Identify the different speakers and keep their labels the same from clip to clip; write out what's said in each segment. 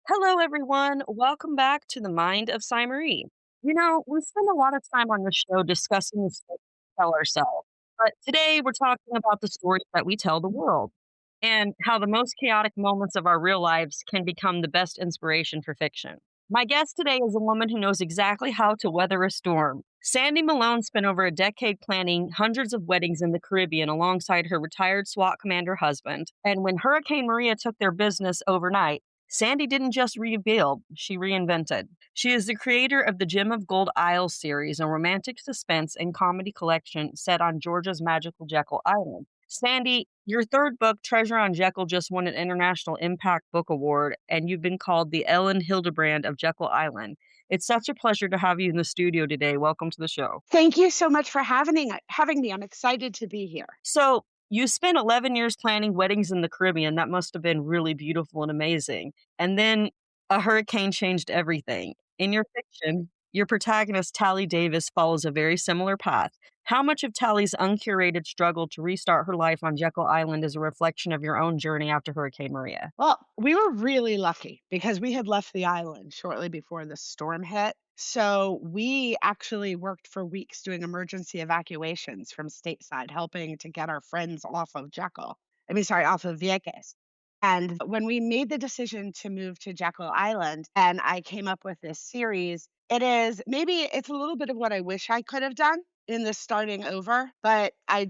Speaker 1: Hello, everyone. Welcome back to the Mind of Sai Marie. We spend a lot of time on this show discussing the stories we tell ourselves, but today we're talking about the stories that we tell the world and how the most chaotic moments of our real lives can become the best inspiration for fiction. My guest today is a woman who knows exactly how to weather a storm. Sandy Malone spent over a decade planning hundreds of weddings in the Caribbean alongside her retired SWAT commander husband. And when Hurricane Maria took their business overnight, Sandy didn't just rebuild, she reinvented. She is the creator of the Gem of Gold Isles series, a romantic suspense and comedy collection set on Georgia's magical Jekyll Island. Sandy, your third book, Treasure on Jekyll, just won an International Impact Book Award, and you've been called the Ellen Hildebrand of Jekyll Island. It's such a pleasure to have you in the studio today. Welcome to the show.
Speaker 2: Thank you so much for having me. I'm excited to be here.
Speaker 1: So, you spent 11 years planning weddings in the Caribbean. That must have been really beautiful and amazing. And then a hurricane changed everything. In your fiction, your protagonist, Tally Davis, follows a very similar path. How much of Tally's uncurated struggle to restart her life on Jekyll Island is a reflection of your own journey after Hurricane Maria?
Speaker 2: Well, we were really lucky because we had left the island shortly before the storm hit. So we actually worked for weeks doing emergency evacuations from stateside, helping to get our friends off of Jekyll. I mean, sorry, off of Vieques. And when we made the decision to move to Jekyll Island and I came up with this series, it's a little bit of what I wish I could have done in the starting over, but I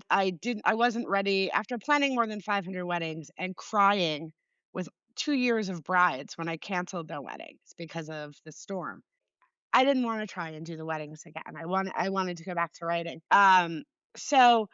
Speaker 2: wasn't ready after planning more than 500 weddings and crying with 2 years of brides when I canceled their weddings because of the storm. I didn't wanna try and do the weddings again. I wanted to go back to writing. So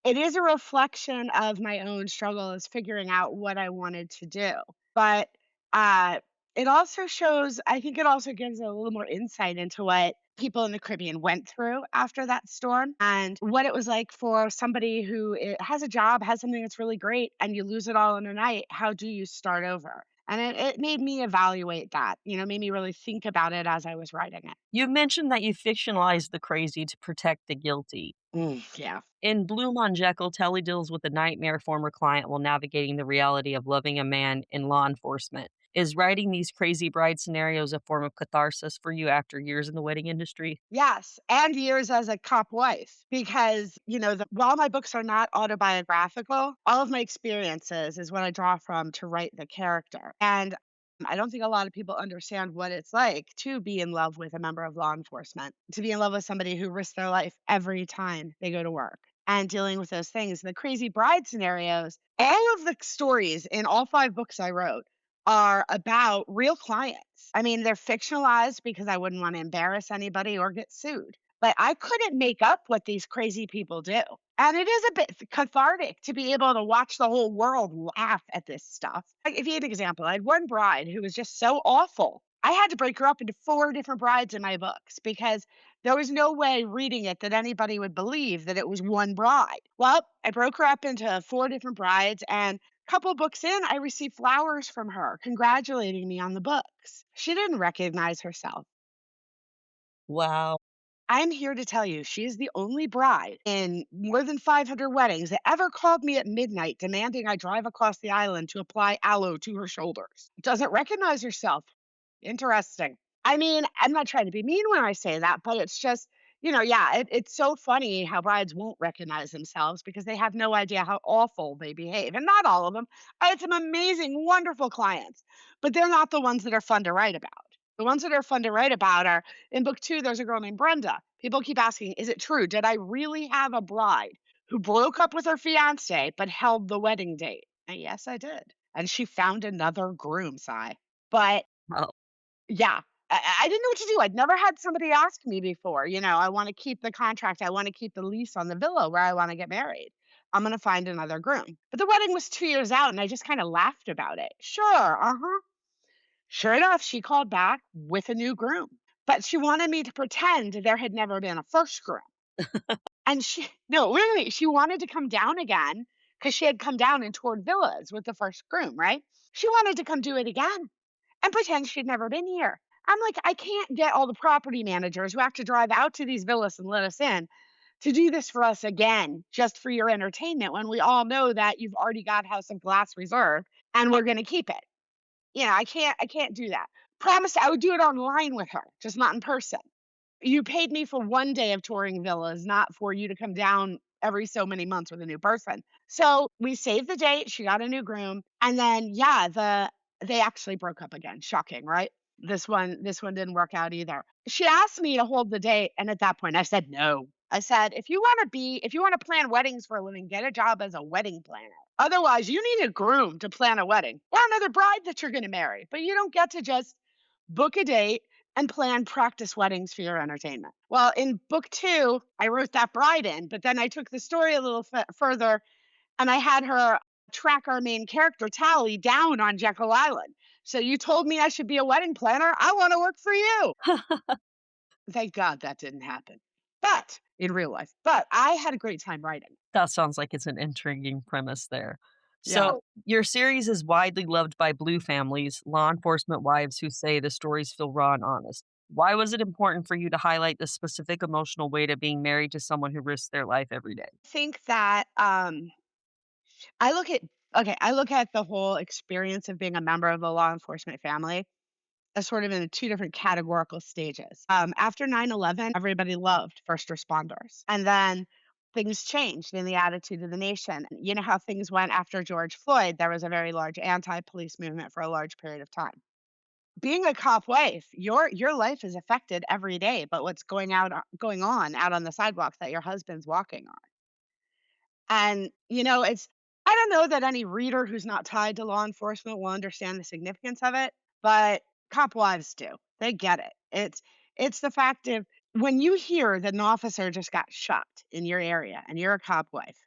Speaker 2: it is a reflection of my own struggle as figuring out what I wanted to do. But, uh, it also shows I think it also gives a little more insight into what people in the Caribbean went through after that storm and what it was like for somebody who has a job, has something that's really great, and you lose it all in a night. How do you start over? And it made me evaluate that, made me really think about it as I was writing it.
Speaker 1: You mentioned that you fictionalized the crazy to protect the guilty.
Speaker 2: Yeah.
Speaker 1: In Bloom on Jekyll, Telly deals with a nightmare former client while navigating the reality of loving a man in law enforcement. Is writing these crazy bride scenarios a form of catharsis for you after years in the wedding industry?
Speaker 2: Yes, and years as a cop wife because, while my books are not autobiographical, all of my experiences is what I draw from to write the character. And I don't think a lot of people understand what it's like to be in love with a member of law enforcement, to be in love with somebody who risks their life every time they go to work and dealing with those things. The crazy bride scenarios, all of the stories in all 5 books I wrote are about real clients. I mean, they're fictionalized because I wouldn't want to embarrass anybody or get sued. But I couldn't make up what these crazy people do. And it is a bit cathartic to be able to watch the whole world laugh at this stuff. Like, if you had an example, I had one bride who was just so awful. I had to break her up into 4 different brides in my books because there was no way reading it that anybody would believe that it was one bride. Well, I broke her up into 4 different brides, and couple books in, I received flowers from her congratulating me on the books. She didn't recognize herself.
Speaker 1: Wow.
Speaker 2: I'm here to tell you she is the only bride in more than 500 weddings that ever called me at midnight demanding I drive across the island to apply aloe to her shoulders. Doesn't recognize herself. Interesting. I mean, I'm not trying to be mean when I say that, but it's just, yeah, it's so funny how brides won't recognize themselves because they have no idea how awful they behave. And not all of them. I had some amazing, wonderful clients, but they're not the ones that are fun to write about. The ones that are fun to write about are in book 2, there's a girl named Brenda. People keep asking, is it true? Did I really have a bride who broke up with her fiance but held the wedding date? And yes, I did. And she found another groom, Sai. But
Speaker 1: Oh,
Speaker 2: yeah. I didn't know what to do. I'd never had somebody ask me before, I want to keep the contract. I want to keep the lease on the villa where I want to get married. I'm going to find another groom. But the wedding was 2 years out and I just kind of laughed about it. Sure. Uh huh. Sure enough, she called back with a new groom. But she wanted me to pretend there had never been a first groom. And no, really, she wanted to come down again because she had come down and toured villas with the first groom, right? She wanted to come do it again and pretend she'd never been here. I'm like, I can't get all the property managers who have to drive out to these villas and let us in to do this for us again, just for your entertainment, when we all know that you've already got House of Glass reserved and we're going to keep it. I can't do that. Promised I would do it online with her, just not in person. You paid me for 1 day of touring villas, not for you to come down every so many months with a new person. So, we saved the date, she got a new groom, and then, yeah, they actually broke up again. Shocking, right? This one didn't work out either. She asked me to hold the date, and at that point, I said, "No." I said, if you wanna plan weddings for a living, get a job as a wedding planner. Otherwise, you need a groom to plan a wedding or another bride that you're gonna marry, but you don't get to just book a date and plan practice weddings for your entertainment. Well, in book 2, I wrote that bride in, but then I took the story a little further and I had her track our main character, Tally, down on Jekyll Island. So you told me I should be a wedding planner. I want to work for you. Thank God that didn't happen. But in real life, but I had a great time writing.
Speaker 1: That sounds like it's an intriguing premise there.
Speaker 2: Yeah.
Speaker 1: So, your series is widely loved by Blue families, law enforcement wives who say the stories feel raw and honest. Why was it important for you to highlight the specific emotional weight of being married to someone who risks their life every day?
Speaker 2: I think that I look at I look at the whole experience of being a member of a law enforcement family as sort of in 2 different categorical stages. After 9/11, everybody loved first responders, and then things changed in the attitude of the nation. You know how things went after George Floyd, there was a very large anti-police movement for a large period of time. Being a cop wife, your life is affected every day, but what's going on out on the sidewalk that your husband's walking on. And, it's I don't know that any reader who's not tied to law enforcement will understand the significance of it, but cop wives do. They get it. It's the fact of when you hear that an officer just got shot in your area and you're a cop wife,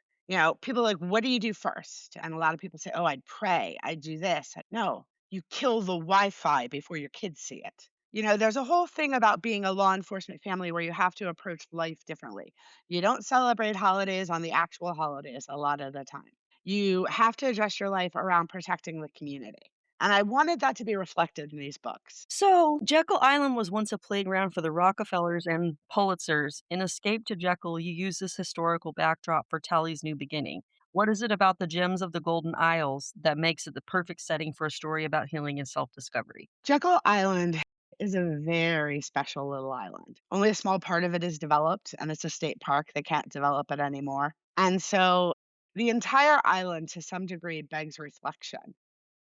Speaker 2: people are like, what do you do first? And a lot of people say, oh, I'd pray, I'd do this. No, you kill the Wi-Fi before your kids see it. There's a whole thing about being a law enforcement family where you have to approach life differently. You don't celebrate holidays on the actual holidays a lot of the time. You have to adjust your life around protecting the community. And I wanted that to be reflected in these books.
Speaker 1: So, Jekyll Island was once a playground for the Rockefellers and Pulitzers. In Escape to Jekyll, you use this historical backdrop for Tally's new beginning. What is it about the gems of the Golden Isles that makes it the perfect setting for a story about healing and self discovery?
Speaker 2: Jekyll Island is a very special little island. Only a small part of it is developed, and it's a state park. They can't develop it anymore. And so the entire island, to some degree, begs reflection.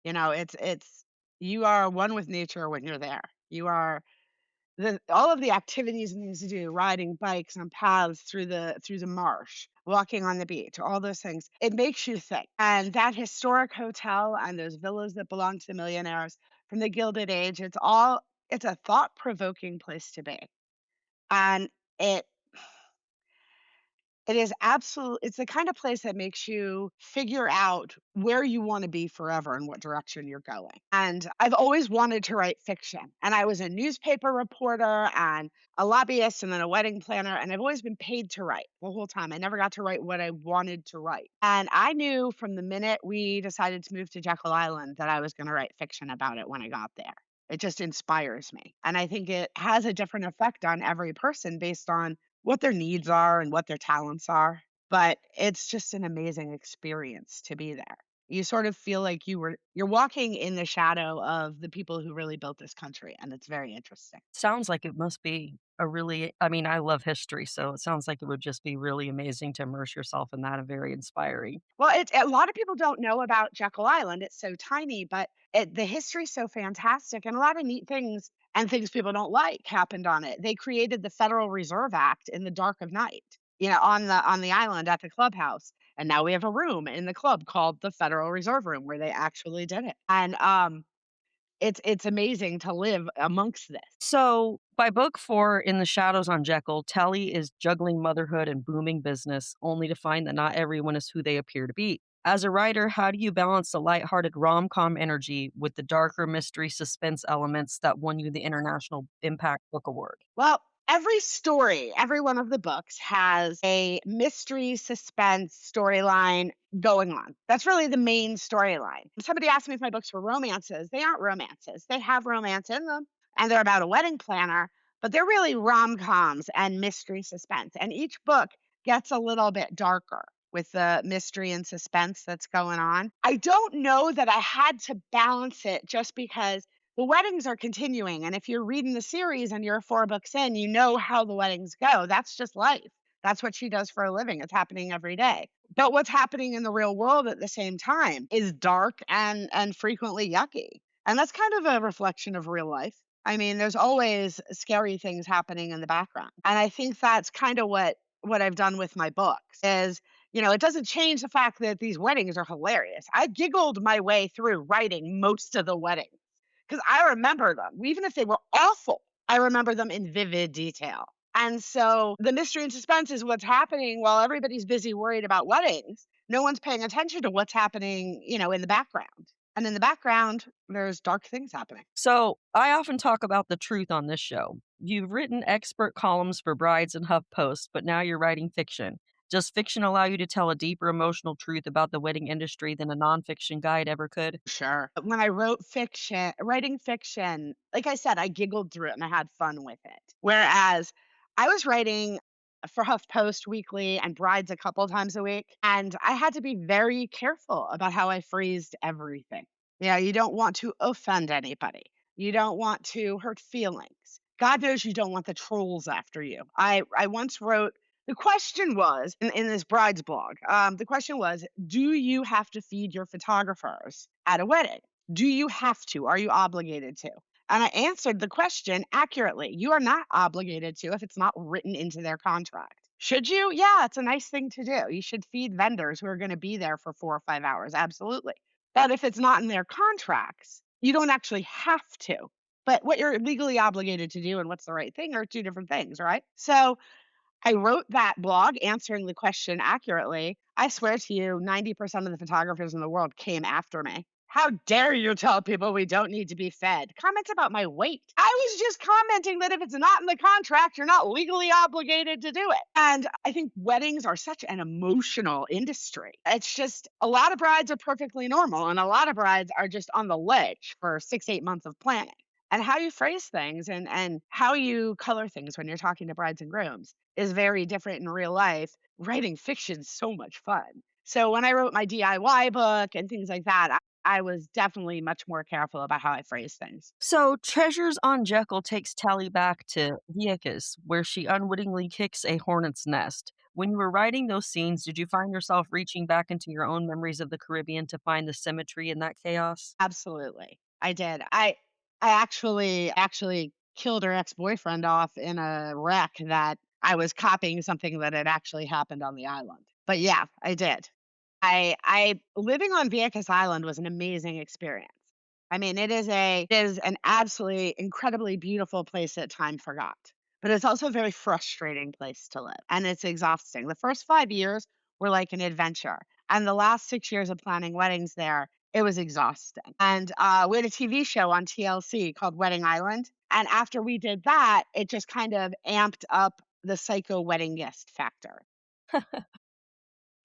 Speaker 2: It's you are one with nature when you're there. You are all of the activities and things to do, riding bikes on paths through the marsh, walking on the beach, all those things. It makes you think. And that historic hotel and those villas that belong to the millionaires from the Gilded Age, it's a thought-provoking place to be. And it it is it's the kind of place that makes you figure out where you wanna be forever and what direction you're going. And I've always wanted to write fiction, and I was a newspaper reporter and a lobbyist and then a wedding planner, and I've always been paid to write the whole time. I never got to write what I wanted to write. And I knew from the minute we decided to move to Jekyll Island that I was gonna write fiction about it when I got there. It just inspires me, and I think it has a different effect on every person based on what their needs are and what their talents are, but it's just an amazing experience to be there. You sort of feel like you're walking in the shadow of the people who really built this country, and it's very interesting.
Speaker 1: Sounds like it must be a really, I mean, I love history, so it sounds like it would just be really amazing to immerse yourself in that and very inspiring.
Speaker 2: Well, it's a lot of people don't know about Jekyll Island. It's so tiny, but the history's so fantastic, and a lot of neat things and things people don't like happened on it. They created the Federal Reserve Act in the dark of night, on the island at the clubhouse. And now we have a room in the club called the Federal Reserve Room where they actually did it. And it's amazing to live amongst this.
Speaker 1: So, by book 4, In the Shadows on Jekyll, Tally is juggling motherhood and booming business, only to find that not everyone is who they appear to be. As a writer, how do you balance the lighthearted rom com energy with the darker mystery suspense elements that won you the International Impact Book Award?
Speaker 2: Well, every story, every one of the books has a mystery suspense storyline going on. That's really the main storyline. Somebody asked me if my books were romances. They aren't romances. They have romance in them, and they're about a wedding planner, but they're really rom-coms and mystery suspense. And each book gets a little bit darker with the mystery and suspense that's going on. I don't know that I had to balance it just because the weddings are continuing. And if you're reading the series and you're 4 books in, you know how the weddings go. That's just life. That's what she does for a living. It's happening every day. But what's happening in the real world at the same time is dark and frequently yucky. And that's kind of a reflection of real life. I mean, there's always scary things happening in the background. And I think that's kind of what I've done with my books is, it doesn't change the fact that these weddings are hilarious. I giggled my way through writing most of the weddings because I remember them. Even if they were awful, I remember them in vivid detail. And so the mystery and suspense is what's happening while everybody's busy worried about weddings. No one's paying attention to what's happening, in the background. And in the background, there's dark things happening.
Speaker 1: So, I often talk about the truth on this show. You've written expert columns for Brides and HuffPost, but now you're writing fiction. Does fiction allow you to tell a deeper emotional truth about the wedding industry than a nonfiction guide ever could?
Speaker 2: Sure. When I writing fiction, like I said, I giggled through it and I had fun with it. Whereas I was writing for HuffPost weekly and Brides a couple times a week, and I had to be very careful about how I phrased everything. Yeah, you don't want to offend anybody. You don't want to hurt feelings. God knows you don't want the trolls after you. I once wrote the question was in this bride's blog. The question was, do you have to feed your photographers at a wedding? Do you have to? Are you obligated to? And I answered the question accurately. You are not obligated to if it's not written into their contract. Should you? Yeah, it's a nice thing to do. You should feed vendors who are going to be there for 4 or 5 hours. Absolutely. But if it's not in their contracts, you don't actually have to. But what you're legally obligated to do and what's the right thing are two different things, right? So I wrote that blog answering the question accurately. I swear to you, 90% of the photographers in the world came after me. How dare you tell people we don't need to be fed? Comments about my weight. I was just commenting that if it's not in the contract, you're not legally obligated to do it. And I think weddings are such an emotional industry. It's just a lot of brides are perfectly normal, and a lot of brides are just on the ledge for 6, 8 months of planning. And how you phrase things and how you color things when you're talking to brides and grooms is very different in real life. Writing fiction's so much fun. So when I wrote my DIY book and things like that, I was definitely much more careful about how I phrase things.
Speaker 1: So, Treasures on Jekyll takes Tally back to Vieques, where she unwittingly kicks a hornet's nest. When you were writing those scenes, did you find yourself reaching back into your own memories of the Caribbean to find the symmetry in that chaos?
Speaker 2: Absolutely. I did. I actually killed her ex-boyfriend off in a wreck that I was copying something that had actually happened on the island. But yeah, I did. I living on Vieques Island was an amazing experience. I mean, it is an absolutely incredibly beautiful place that time forgot. But it's also a very frustrating place to live, and it's exhausting. The first 5 years were like an adventure, and the last 6 years of planning weddings there, it was exhausting. And, we had a TV show on TLC called Wedding Island, and after we did that, it just kind of amped up the psycho wedding guest factor.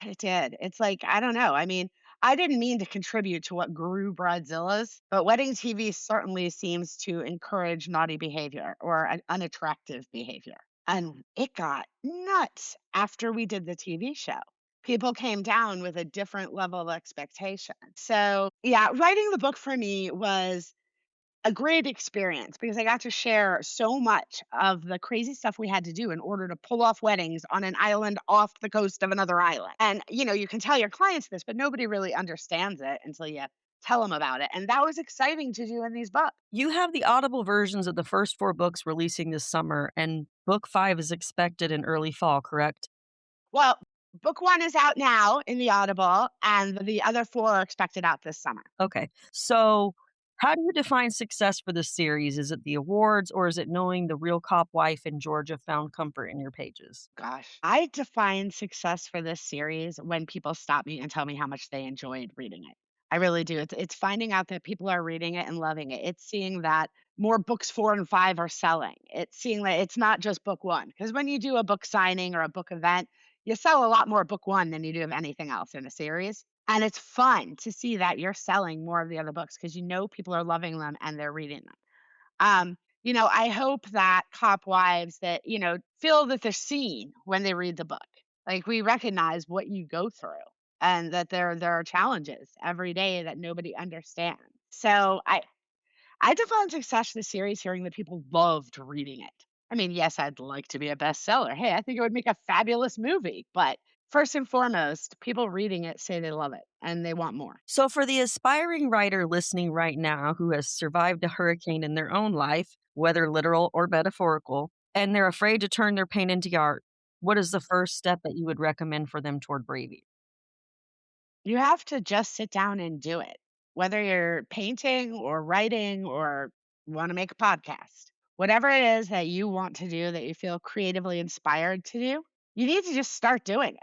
Speaker 2: It did. It's like, I don't know. I mean, I didn't mean to contribute to what grew Bridezillas, but wedding TV certainly seems to encourage naughty behavior or an unattractive behavior. And it got nuts after we did the TV show. People came down with a different level of expectation. So, yeah, writing the book for me was a great experience because I got to share so much of the crazy stuff we had to do in order to pull off weddings on an island off the coast of another island. And, you can tell your clients this, but nobody really understands it until you tell them about it. And that was exciting to do in these books.
Speaker 1: You have the Audible versions of the first 4 books releasing this summer, and book 5 is expected in early fall, correct?
Speaker 2: Well, book one is out now in the Audible, and the other four are expected out this summer.
Speaker 1: Okay. So, how do you define success for this series? Is it the awards or is it knowing the real cop wife in Georgia found comfort in your pages?
Speaker 2: Gosh, I define success for this series when people stop me and tell me how much they enjoyed reading it. I really do. It's finding out that people are reading it and loving it. It's seeing that more books 4 and 5 are selling. It's seeing that it's not just book one. Because when you do a book signing or a book event, you sell a lot more book one than you do of anything else in a series. And it's fun to see that you're selling more of the other books because you know people are loving them and they're reading them. I hope that cop wives that, feel that they're seen when they read the book. Like, we recognize what you go through and that there are challenges every day that nobody understands. So I define success the series hearing that people loved reading it. I mean, yes, I'd like to be a bestseller. Hey, I think it would make a fabulous movie. But first and foremost, people reading it say they love it and they want more.
Speaker 1: So, for the aspiring writer listening right now who has survived a hurricane in their own life, whether literal or metaphorical, and they're afraid to turn their pain into art, what is the first step that you would recommend for them toward braving?
Speaker 2: You have to just sit down and do it, whether you're painting or writing or want to make a podcast. Whatever it is that you want to do that you feel creatively inspired to do, you need to just start doing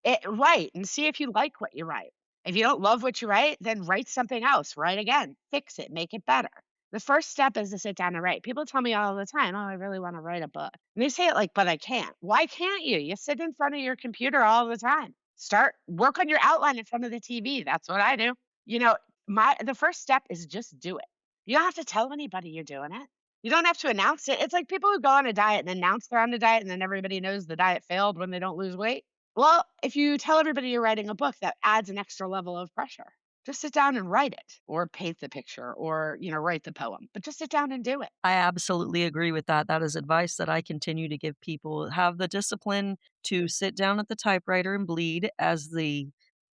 Speaker 2: it. Write and see if you like what you write. If you don't love what you write, then write something else. Write again, fix it, make it better. The first step is to sit down and write. People tell me all the time, "Oh, I really want to write a book." And they say it like, "But I can't." Why can't you? You sit in front of your computer all the time. Start work on your outline in front of the TV. That's what I do. You know, my the first step is just do it. You don't have to tell anybody you're doing it. You don't have to announce it. It's like people who go on a diet and announce they're on a diet and then everybody knows the diet failed when they don't lose weight. Well, if you tell everybody you're writing a book, that adds an extra level of pressure. Just sit down and write it or paint the picture or, write the poem, but just sit down and do it.
Speaker 1: I absolutely agree with that. That is advice that I continue to give people. Have the discipline to sit down at the typewriter and bleed, as the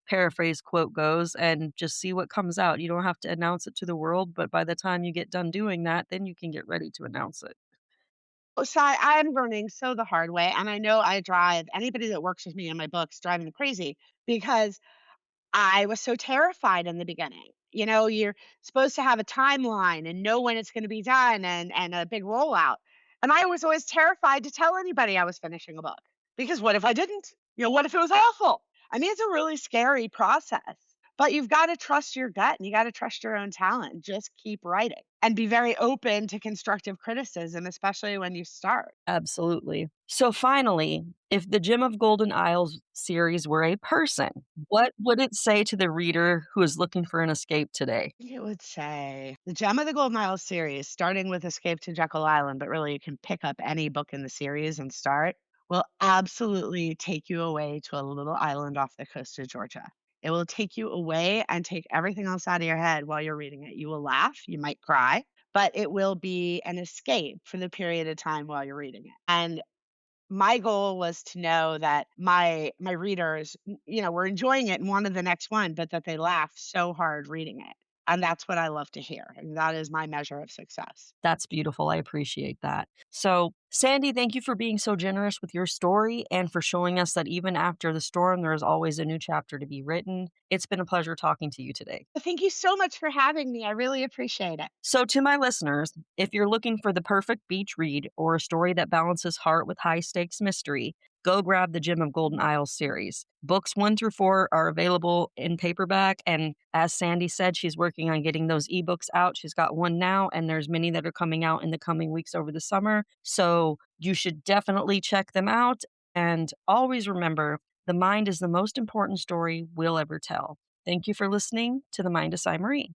Speaker 1: paraphrase quote goes, and just see what comes out. You don't have to announce it to the world, but by the time you get done doing that, then you can get ready to announce it.
Speaker 2: So I'm learning so the hard way. And I know I drive anybody that works with me in my books driving me crazy because I was so terrified in the beginning. You're supposed to have a timeline and know when it's going to be done and a big rollout. And I was always terrified to tell anybody I was finishing a book because what if I didn't? What if it was awful? I mean, it's a really scary process, but you've got to trust your gut and you got to trust your own talent. Just keep writing and be very open to constructive criticism, especially when you start.
Speaker 1: Absolutely. So finally, if the Gem of Golden Isles series were a person, what would it say to the reader who is looking for an escape today?
Speaker 2: It would say the Gem of the Golden Isles series, starting with Escape to Jekyll Island, but really you can pick up any book in the series and start, will absolutely take you away to a little island off the coast of Georgia. It will take you away and take everything else out of your head while you're reading it. You will laugh, you might cry, but it will be an escape for the period of time while you're reading it. And my goal was to know that my readers, were enjoying it and wanted the next one, but that they laughed so hard reading it. And that's what I love to hear. And that is my measure of success.
Speaker 1: That's beautiful. I appreciate that. So, Sandy, thank you for being so generous with your story and for showing us that even after the storm, there is always a new chapter to be written. It's been a pleasure talking to you today.
Speaker 2: Thank you so much for having me. I really appreciate it.
Speaker 1: So, to my listeners, if you're looking for the perfect beach read or a story that balances heart with high stakes mystery, go grab the Gem of Golden Isles series. Books 1 through 4 are available in paperback. And as Sandy said, she's working on getting those ebooks out. She's got one now, and there's many that are coming out in the coming weeks over the summer. So, you should definitely check them out. And always remember, the mind is the most important story we'll ever tell. Thank you for listening to The Mind of Sai Marie.